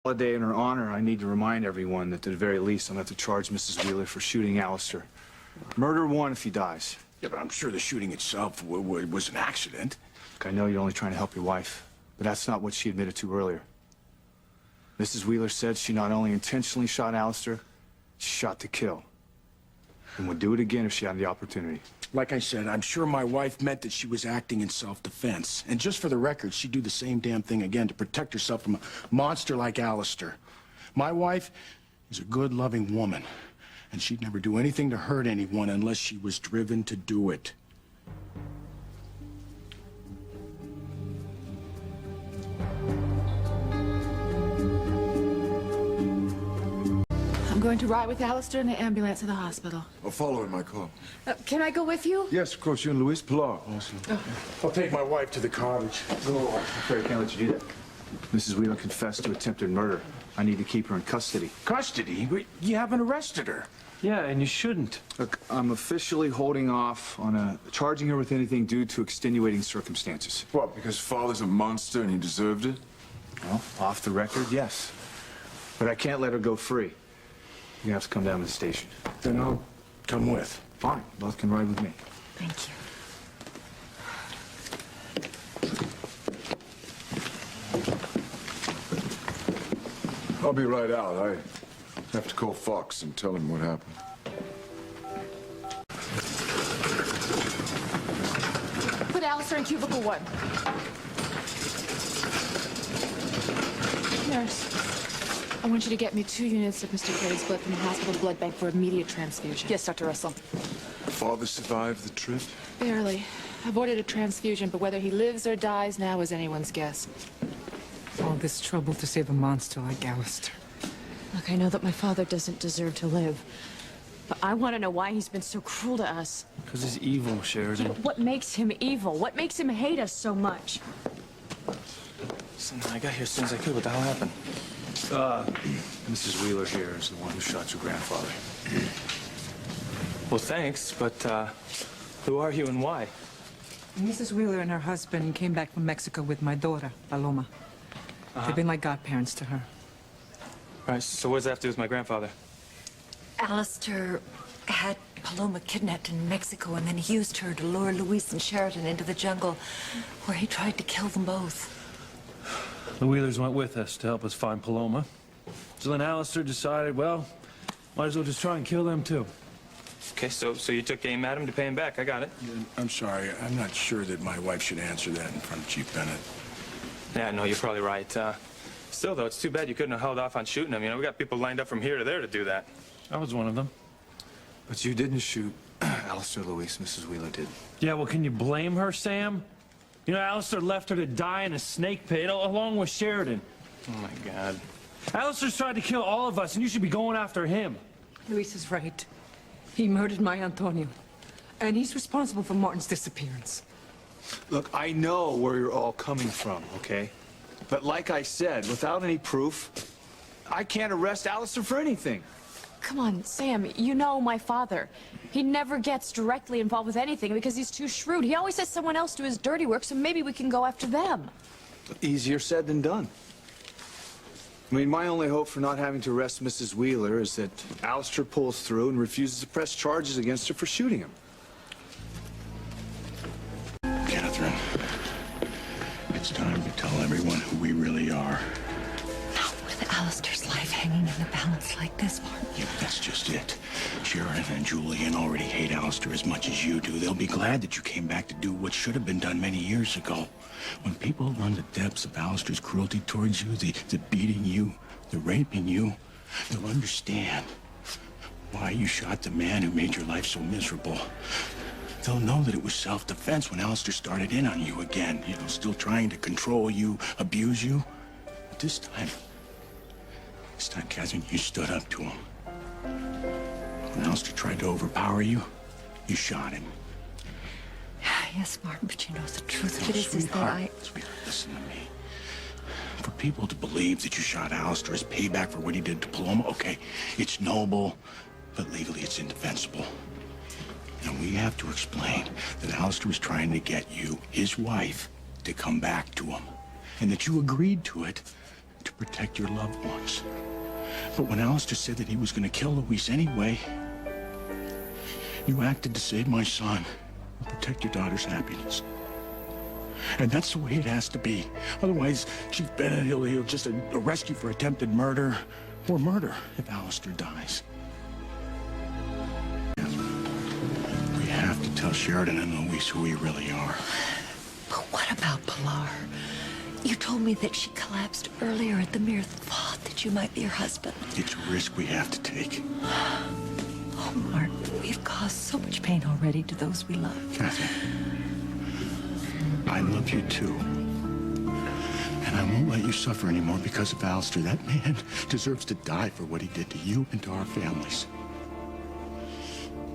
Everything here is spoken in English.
Holiday in her honor, I need to remind everyone that at the very least I'm going to have to charge Mrs. Wheeler for shooting Alistair. Murder one if he dies. Yeah, but I'm sure the shooting itself was an accident. Look, I know you're only trying to help your wife, but that's not what she admitted to earlier. Mrs. Wheeler said she not only intentionally shot Alistair, she shot to kill. And would do it again if she had the opportunity. Like I said, I'm sure my wife meant that she was acting in self-defense. And just for the record, she'd do the same damn thing again to protect herself from a monster like Alistair. My wife is a good, loving woman, and she'd never do anything to hurt anyone unless she was driven to do it. I'm going to ride with Alistair in the ambulance to the hospital. I'll follow in my car. Can I go with you? Yes, of course. You and Luis Pilar. Awesome. I'll take my wife to the cottage. I'm afraid I can't let you do that. Mrs. Wheeler confessed to attempted murder. I need to keep her in custody. Custody? But you haven't arrested her. Yeah, and you shouldn't. Look, I'm officially holding off on charging her with anything due to extenuating circumstances. What, because father's a monster and he deserved it? Well, off the record, yes. But I can't let her go free. You're gonna have to come down to the station. Then I'll come with. Fine, both can ride with me. Thank you. I'll be right out. I have to call Fox and tell him what happened. Put Alistair in cubicle 1. Nurse, I want you to get me 2 units of Mr. Carey's blood from the hospital blood bank for immediate transfusion. Yes, Dr. Russell. Father survived the trip? Barely. I've ordered a transfusion, but whether he lives or dies now is anyone's guess. All this trouble to save a monster like Alistair. Look, I know that my father doesn't deserve to live, but I want to know why he's been so cruel to us. Because he's evil, Sheridan. What makes him evil? What makes him hate us so much? Listen, I got here as soon as I could. What the hell happened? Mrs. Wheeler here is the one who shot your grandfather. Well, thanks, but who are you and why? Mrs. Wheeler and her husband came back from Mexico with my daughter, Paloma. They've been like godparents to her. All right, so what does that have to do with my grandfather? Alistair had Paloma kidnapped in Mexico, and then he used her to lure Luis and Sheridan into the jungle, where he tried to kill them both. The Wheelers went with us to help us find Paloma. So then Alistair decided, well, might as well just try and kill them too. Okay, so you took aim at him to pay him back. I got it. I'm sorry. I'm not sure that my wife should answer that in front of Chief Bennett. Yeah, no, you're probably right. Still, though, it's too bad you couldn't have held off on shooting him. You know, we got people lined up from here to there to do that. I was one of them. But you didn't shoot Alistair Luis, Mrs. Wheeler did. Yeah, well, can you blame her, Sam? You know, Alistair left her to die in a snake pit along with Sheridan. Oh, my God. Alistair's tried to kill all of us, and you should be going after him. Luis is right. He murdered my Antonio. And he's responsible for Martin's disappearance. Look, I know where you're all coming from, okay? But like I said, without any proof, I can't arrest Alistair for anything. Come on, Sam, you know my father. He never gets directly involved with anything because he's too shrewd. He always has someone else do his dirty work, so maybe we can go after them. Easier said than done. I mean, my only hope for not having to arrest Mrs. Wheeler is that Alistair pulls through and refuses to press charges against her for shooting him. Katherine, it's time to tell everyone who we really are. Not with Alistair's life hanging in the balance like this, Martin. Yeah, that's just it. Sheridan and Julian already hate Alistair as much as you do. They'll be glad that you came back to do what should have been done many years ago. When people learn the depths of Alistair's cruelty towards you, the beating you, the raping you, they'll understand why you shot the man who made your life so miserable. They'll know that it was self-defense when Alistair started in on you again, you know, still trying to control you, abuse you. But this time, Katherine, you stood up to him. When Alistair tried to overpower you, you shot him. Yes, Martin, but you know, the truth of it is that Sweetheart, listen to me. For people to believe that you shot Alistair as payback for what he did to Paloma, okay, it's noble, but legally it's indefensible. And we have to explain that Alistair was trying to get you, his wife, to come back to him. And that you agreed to it to protect your loved ones. But when Alistair said that he was going to kill Louise anyway, you acted to save my son and protect your daughter's happiness. And that's the way it has to be. Otherwise, Chief Bennett, he'll just arrest you for attempted murder or murder if Alistair dies. We have to tell Sheridan and Louise who we really are. But what about Pilar? You told me that she collapsed earlier at the mere thought that you might be her husband. It's a risk we have to take. Oh, Mark, we've caused so much pain already to those we love. Katherine, I love you too. And I won't let you suffer anymore because of Alistair. That man deserves to die for what he did to you and to our families.